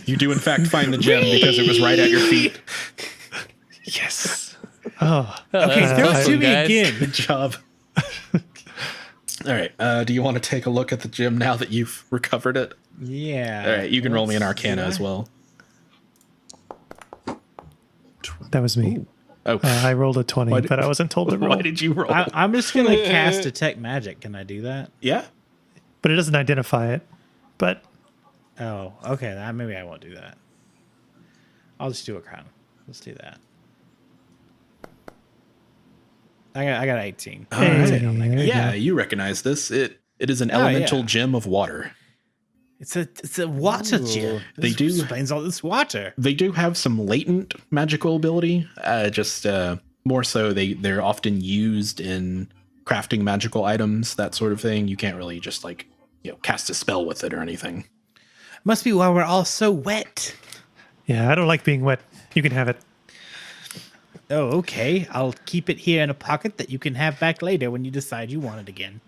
You do in fact find the gem because it was right at your feet. Yes. Oh, Okay, that's throw it awesome, to me guys. again. Good job. All right. Do you want to take a look at the gem now that you've recovered it? Yeah. All right. You can roll me an Arcana as well. that was me. Oh, I rolled a 20, Why did- but I wasn't told to roll. why did you roll? I'm just gonna cast detect magic. Can I do that? Yeah. But it doesn't identify it. but Oh, okay. Maybe I won't do that. I'll just do a crown. Let's do that. I got 18. All right. there you Yeah, go. you recognize this. It is an Oh, elemental yeah. gem of water. It's a water gem. They This do- explains all this water. They do have some latent magical ability. Just more so, they're often used in crafting magical items, that sort of thing. You can't really just like cast a spell with it or anything. Must be why we're all so wet. Yeah, I don't like being wet. You can have it. Oh, okay. I'll keep it here in a pocket that you can have back later when you decide you want it again.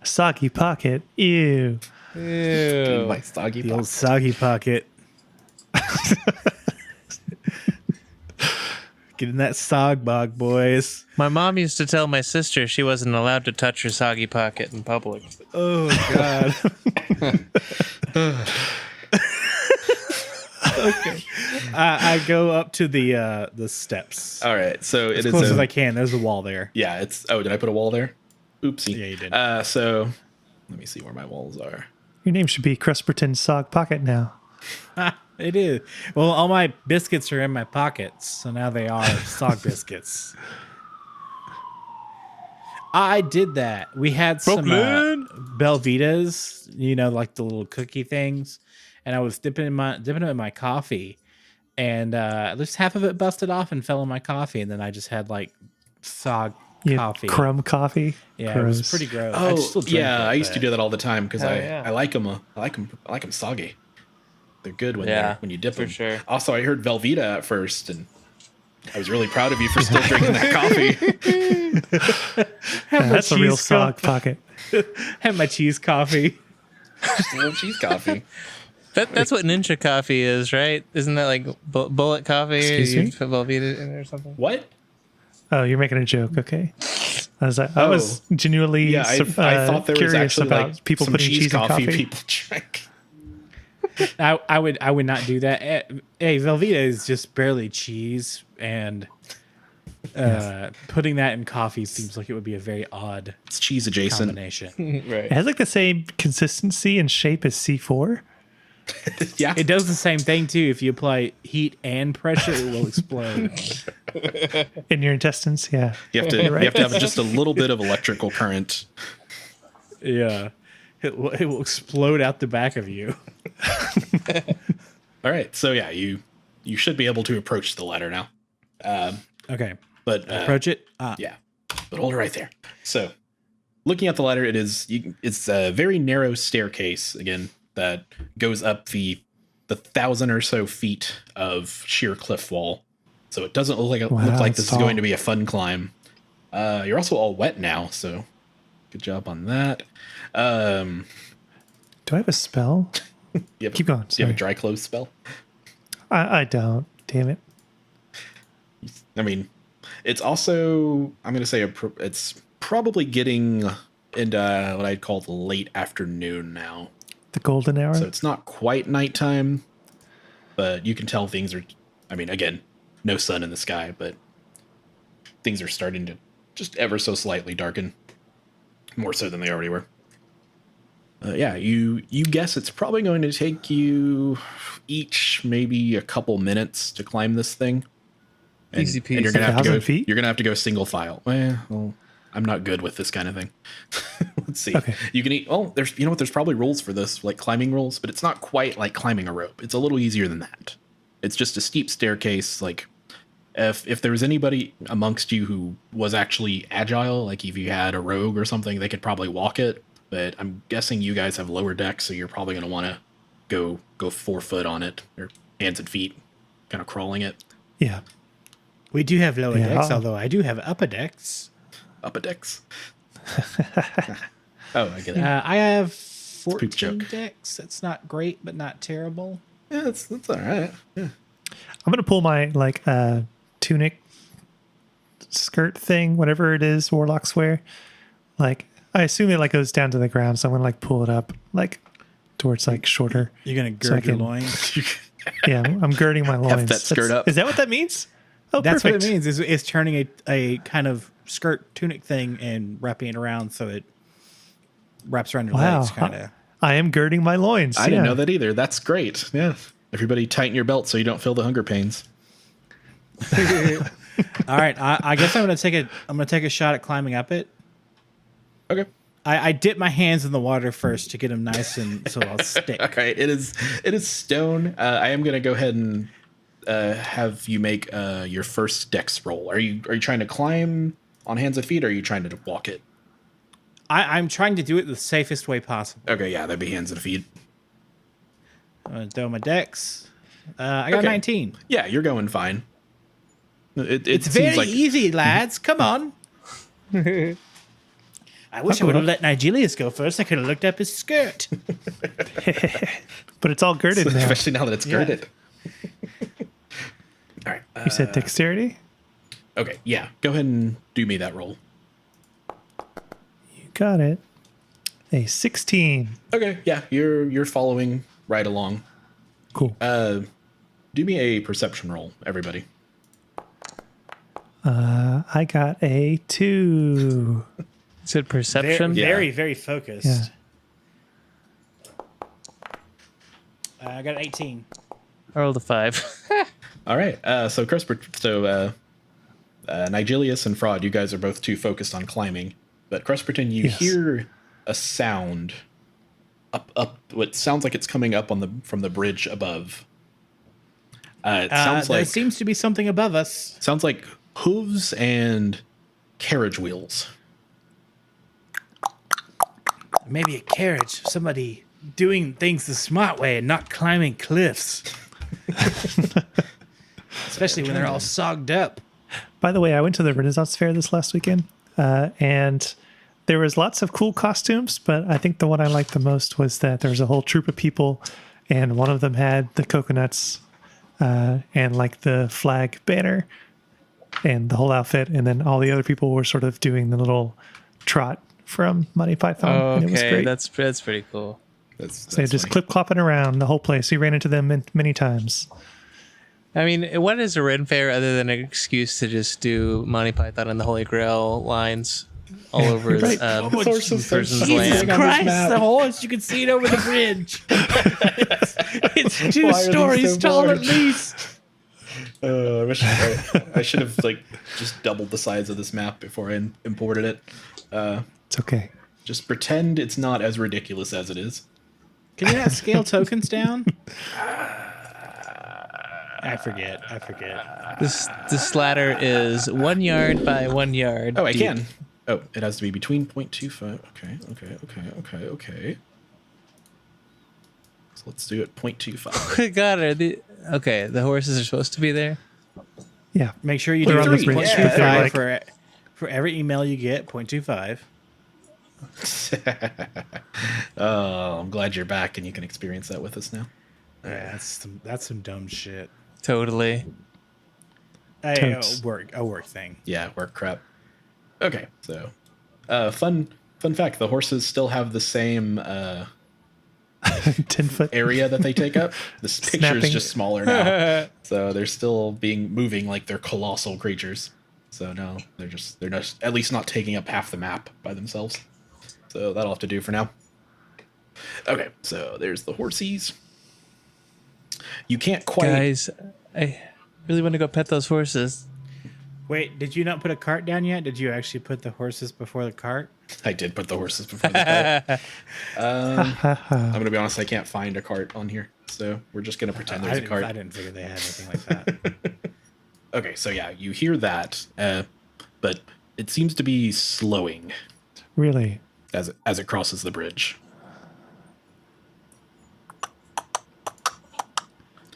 Soggy pocket. Ew. Ew. My soggy The old soggy pocket. Get in that sog bog, boys. My mom used to tell my sister she wasn't allowed to touch her soggy pocket in public. Oh, God. Okay. I go up to the steps. All right, so it As is close as I can. There's a wall there. yeah. It's did I put a wall there? Oopsie. Yeah, you did. So let me see where my walls are. Your name should be Crusperton Sog Pocket now. It is. Well, all my biscuits are in my pockets, so now they are sog biscuits. I did that. We had some Belvitas, like the little cookie things, and I was dipping them in my coffee, and just half of it busted off and fell in my coffee, and then I just had like sog You coffee. crumb coffee. Yeah, it was Gross. pretty gross. Oh, just still drink yeah. it, I used to but- do that all the time because Hell I yeah. like them. I like them soggy. They're good when Yeah, when you dip for them. sure. Also, I heard Velveeta at first, and I was really proud of you for still drinking that coffee. Yeah, that's a real cheese Sog Pocket. Had my cheese coffee. Just a little cheese coffee. That's what Ninja coffee is, right? Isn't that like bullet coffee? Excuse You me? put Velveeta in there or something? What? Oh, you're making a joke. Okay. I was genuinely Yeah, I thought there was curious actually about like people some putting cheese cheese in coffee. people drink. I would not do that. Hey, Velveeta is just barely cheese, and putting that in coffee seems like it would be a very odd It's cheese adjacent. combination. It Right. has like the same consistency and shape as C4 Yeah. It does the same thing too. If you apply heat and pressure, it will explode. in your intestines. Yeah. You have to you have to have just a little bit of electrical current. Yeah, it will explode out the back of you. All right. So yeah, you should be able to approach the ladder now. Okay, But approach it. yeah, but hold it right there. So, looking at the ladder, it's a very narrow staircase again that goes up the 1,000 or so feet of sheer cliff wall. So it doesn't look like Wow, this it's is tall. going to be a fun climb. You're also all wet now, so good job on that. Do I have a spell? You have, Keep going, Do you have a sorry. dry clothes spell? I don't. Damn it. I mean, it's also I'm going to say it's probably getting into what I'd call the late afternoon now. The golden hour. So it's not quite nighttime, but you can tell things are, I mean, again, no sun in the sky, but things are starting to just ever so slightly darken, more so than they already were. Yeah, you guess it's probably going to take you each maybe a couple minutes to climb this thing. And, Easy peasy. And you're gonna have to 1,000 go. feet? You're gonna have to go single file. Well, I'm not good with this kind of thing. Let's see. Okay. You can eat. Oh, there's what? There's probably rules for this, like climbing rules, but it's not quite like climbing a rope. It's a little easier than that. It's just a steep staircase. Like if there was anybody amongst you who was actually agile, like if you had a rogue or something, they could probably walk it. But I'm guessing you guys have lower decks, so you're probably gonna want to go 4 foot on it, or hands and feet, kind of crawling it Yeah. We do have lower Yeah. decks, although I do have upper decks. up a decks. Oh, I get it. I have poop 14 joke. decks. That's not great, but not terrible. Yeah, that's all right. Yeah. I'm gonna pull my tunic skirt thing, whatever it is warlocks wear. Like I assume it goes down to the ground, so I'm gonna pull it up towards shorter. You're gonna So I gird your can- loins. Yeah, I'm girding my loins. that skirt up. Is that what that means? Oh, That's perfect. what it means. Is it's turning a kind of skirt tunic thing and wrapping it around so it wraps around your Wow. legs, kind of. I am girding my loins. I didn't know that either. That's great. Yeah. Everybody tighten your belt so you don't feel the hunger pains. All right, I guess I'm gonna take a shot at climbing up it. Okay. I dip my hands in the water first to get them nice and so I'll stick. Okay. It is stone. I am gonna go ahead and have you make your first dex roll. Are you trying to climb on hands and feet, or are you trying to walk it? I'm trying to do it the safest way possible. Okay, yeah, that'd be hands and feet. I'm gonna throw my dex. I got Okay. 19. Yeah, you're going fine. It's seems very like easy, lads. Come on. I wish I would have let Nigelius go first. I could have looked up his skirt. But it's all girded now. especially now that it's girded. All right. You said dexterity? Okay, yeah. Go ahead and do me that roll. You got it. A 16. Okay, yeah, you're following right along. Cool. Do me a perception roll, everybody. I got a 2. Is it perception? Yeah. Very, very focused. Yeah. I got an 18. I rolled a 5. All right. So Nigelius and Fraud, you guys are both too focused on climbing. But Cresperton, you Yes. hear a sound up. What sounds like it's coming up from the bridge above. It sounds There like seems to be something above us. sounds like hooves and carriage wheels. Maybe a carriage. Somebody doing things the smart way and not climbing cliffs. Especially when they're all sogged up. By the way, I went to the Renaissance Fair this last weekend, and there was lots of cool costumes, but I think the one I liked the most was that there was a whole troop of people, and one of them had the coconuts and like the flag banner and the whole outfit, and then all the other people were sort of doing the little trot from Monty Python, and it was Okay, great. that's pretty cool. That's So they just funny. clip-clopping around the whole place. We ran into them many times. I mean, what is a Ren Fair other than an excuse to just do Monty Python and the Holy Grail lines all over Right. the Horses are person's Jesus land? Christ, the horse, you can see it over the bridge. it's two Why are they stories so tall at large? least. I wish I should have just doubled the size of this map before I imported it. It's okay. Just pretend it's not as ridiculous as it is. Can you not scale tokens down? I forget. This ladder is 1 yard by 1 yard. Oh, I deep. can. Oh, it has to be between 0.25. Okay. So let's do it 0.25. God, okay? The horses are supposed to be there. Yeah. Make sure you They're do on it the bridge. 0.25 They're like- for every email you get, 0.25. Oh, I'm glad you're back and you can experience that with us now. Yeah, that's some dumb shit. Totally. A Totes. work thing. Yeah, work crap. Okay, so fun fact: the horses still have the same 10-foot. area that they take up. This picture is Snapping. just smaller now, so they're still moving like they're colossal creatures. So no, they're just at least not taking up half the map by themselves. So that'll have to do for now. Okay, so there's the horsies. You can't quite. Guys, I really want to go pet those horses. Wait, did you not put a cart down yet? Did you actually put the horses before the cart? I did put the horses before the cart. I'm gonna be honest. I can't find a cart on here, so we're just gonna pretend there's a cart. I didn't figure they had anything like that. Okay, so yeah, you hear that, but it seems to be slowing Really? as it crosses the bridge.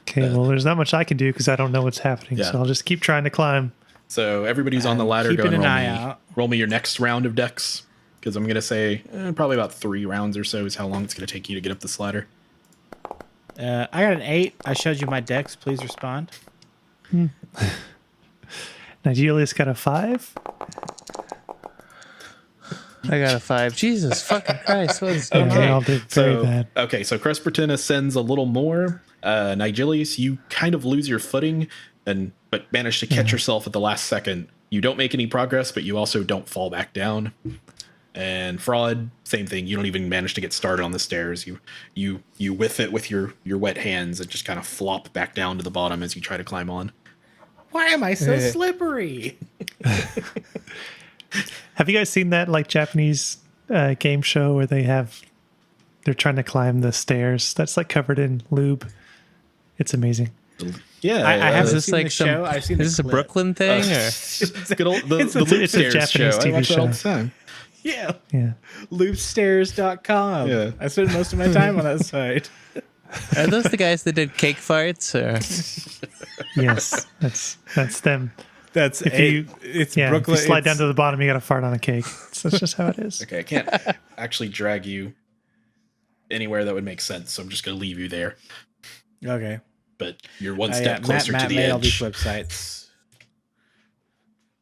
Okay, well, there's not much I can do because I don't know what's happening. Yeah. So I'll just keep trying to climb. So everybody's on the ladder. keeping Going an eye out. roll me your next round of decks, because I'm gonna say probably about 3 rounds or so is how long it's gonna take you to get up this ladder. I got an 8. I showed you my decks. Please respond. Nigelius got a 5. I got a 5. Jesus fucking Christ! What is going Yeah, on? they all did very So bad. okay, so Cresperton ascends a little more. Nigelius, you kind of lose your footing, but manage to catch yourself at the last second. You don't make any progress, but you also don't fall back down. And Fraud, same thing. You don't even manage to get started on the stairs. You whiff it with your wet hands and just kind of flop back down to the bottom as you try to climb on. Why am I so slippery? Have you guys seen that like Japanese game show where they're trying to climb the stairs that's like covered in lube? It's amazing. Yeah, I haven't Is this seen like the some? show. I've seen Is this the a clip. Brooklyn thing? Or it's good old, the It's Loop a Stairs Japanese show. TV I watch it all show. the time. Yeah. Yeah. Loopstairs.com. Yeah. I spend most of my time on that site. are those the guys that did cake farts? Or Yes. That's them. That's it's Yeah. Brooklyn. If you slide it's- down to the bottom, you got to fart on a cake. That's just how it is. Okay, I can't actually drag you anywhere that would make sense, so I'm just going to leave you there. Okay. But you're one Yeah, step closer Matt to the made all these edge. websites.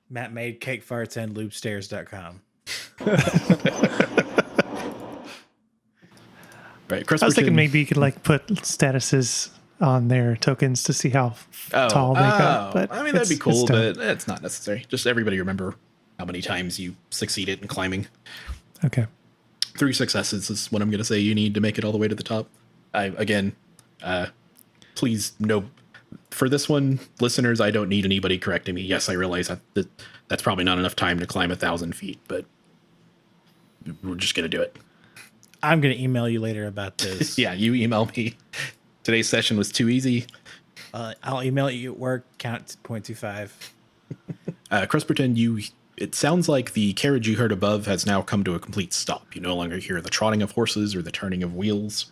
Matt made cake farts and loopstairs.com. Right, Chris I was thinking Burton- maybe you could like put statuses on their tokens to see how tall they got. But I mean, that'd be it's cool, dumb. but it's not necessary. Just everybody remember how many times you succeeded in climbing. Okay. 3 successes is what I'm going to say you need to make it all the way to the top. Please, no. For this one, listeners, I don't need anybody correcting me. Yes, I realize that's probably not enough time to climb 1,000 feet, but we're just going to do it. I'm going to email you later about this. Yeah, you email me. Today's session was too easy. I'll email you at work. Count to 0.25. Chris Burton, it sounds like the carriage you heard above has now come to a complete stop. You no longer hear the trotting of horses or the turning of wheels.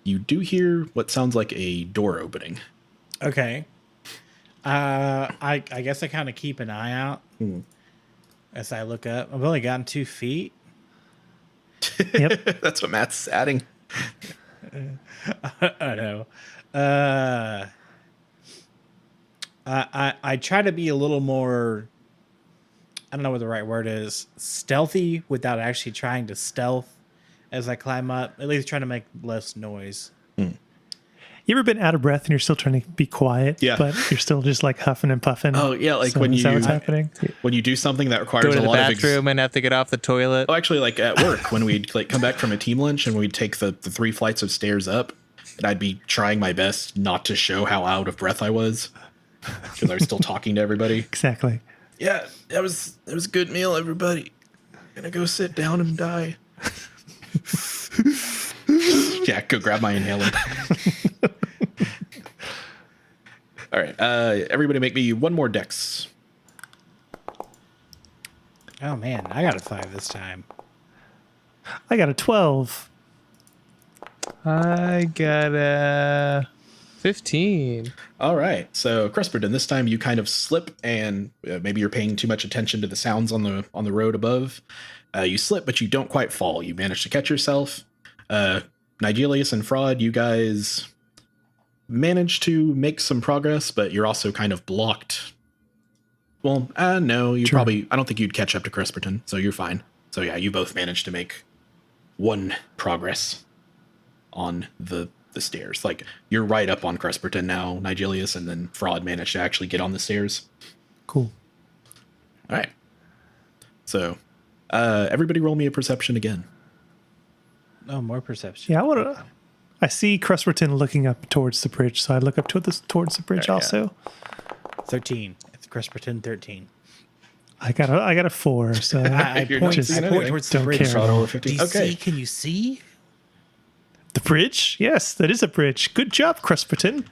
You do hear what sounds like a door opening. Okay. I guess I kind of keep an eye out as I look up. I've only gotten 2 feet. Yep. That's what Matt's adding. I know. I try to be a little more, I don't know what the right word is, stealthy without actually trying to stealth as I climb up, at least trying to make less noise. You ever been out of breath and you're still trying to be quiet? Yeah. But you're still just like huffing and puffing. Oh, yeah, like So when is that you- what's happening? When you do something that requires go to a the lot bathroom and have to get off the toilet. Oh, actually, like at work, when we'd like come back from a team lunch and we'd take the 3 flights of stairs up, and I'd be trying my best not to show how out of breath I was because I was still talking to everybody. Exactly. Yeah, that was a good meal, everybody. Gonna go sit down and die. Yeah, go grab my inhaler. All right, everybody make me one more dex. Oh man, I got a 5 this time. I got a 12. I got a 15. All right, so Cresperdon, this time you kind of slip, and maybe you're paying too much attention to the sounds on the road above. You slip, but you don't quite fall. You manage to catch yourself. Nigelius and Fraud, you guys manage to make some progress, but you're also kind of blocked. Well, no, you Sure. probably, I don't think you'd catch up to Cresperton, so you're fine. So yeah, you both managed to make 1 progress on the stairs. Like, you're right up on Cresperton now, Nigelius, and then Fraud managed to actually get on the stairs. Cool. All right. So, everybody roll me a perception again. Oh, more perception. Yeah, I see Crusperton looking up towards the bridge, so I look up towards the bridge Yeah. also. 13. It's Cresperton 13. I got a 4, so I You're point, not seeing I point anything. towards the Don't bridge. care. Fraud over Do 15. you Okay. see? Can you see? the bridge? Yes, that is a bridge. Good job, Crusperton.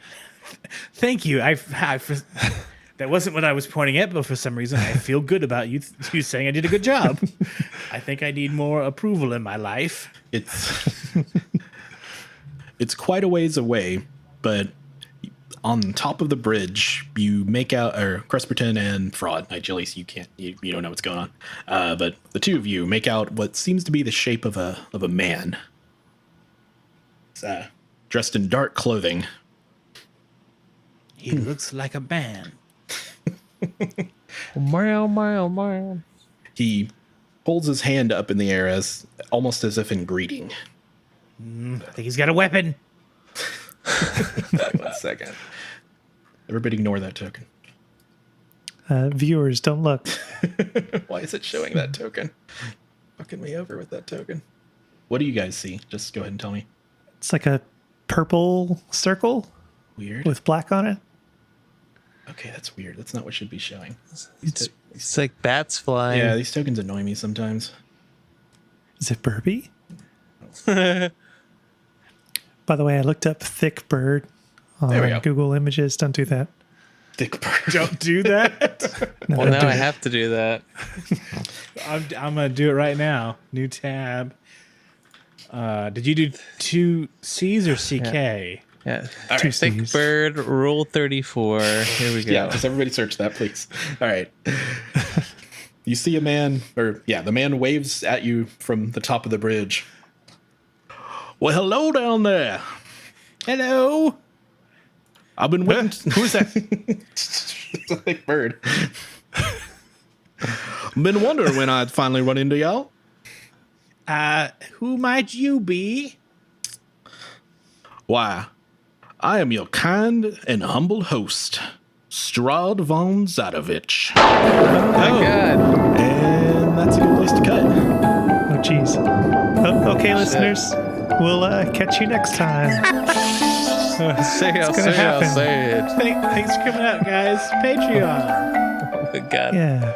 Thank you. That wasn't what I was pointing at, but for some reason I feel good about you saying I did a good job. I think I need more approval in my life. It's quite a ways away, but on top of the bridge, you make out, or Cresperton and Fraud, Nigelius, you don't know what's going on. But the two of you make out what seems to be the shape of a man. It's, dressed in dark clothing. He looks like a man. Meow. He holds his hand up in the air almost as if in greeting. I think he's got a weapon. 1 second. Everybody ignore that token. Viewers, don't look. Why is it showing that token? fucking me over with that token. What do you guys see? Just go ahead and tell me. It's like a purple circle Weird. with black on it. Okay, that's weird. That's not what should be showing. It's like bats flying. Yeah, these tokens annoy me sometimes. Is it Burby? By the way, I looked up thick bird There we go. on Google Images. Don't do that. Thick bird. Don't do that. No, Well, don't now do I that. have to do that. I'm gonna do it right now. New tab. Did you do 2 C's or CK? Yeah. All Two right. Thick C's. bird, rule 34. Here we go. Yeah, just everybody search that, please. All right. You see a man, the man waves at you from the top of the bridge. Well, hello down there. Hello. I've been waiting. Who's that? It's a thick bird. Been wondering when I'd finally run into y'all. Who might you be? Why, I am your kind and humble host, Strahd von Zadovich. Oh my god. And that's a good place to cut. Oh, jeez. Oh, okay, listeners. We'll catch you next time. Say it, gonna happen. say it. Thanks for coming out, guys. Patreon. Oh my god. Yeah.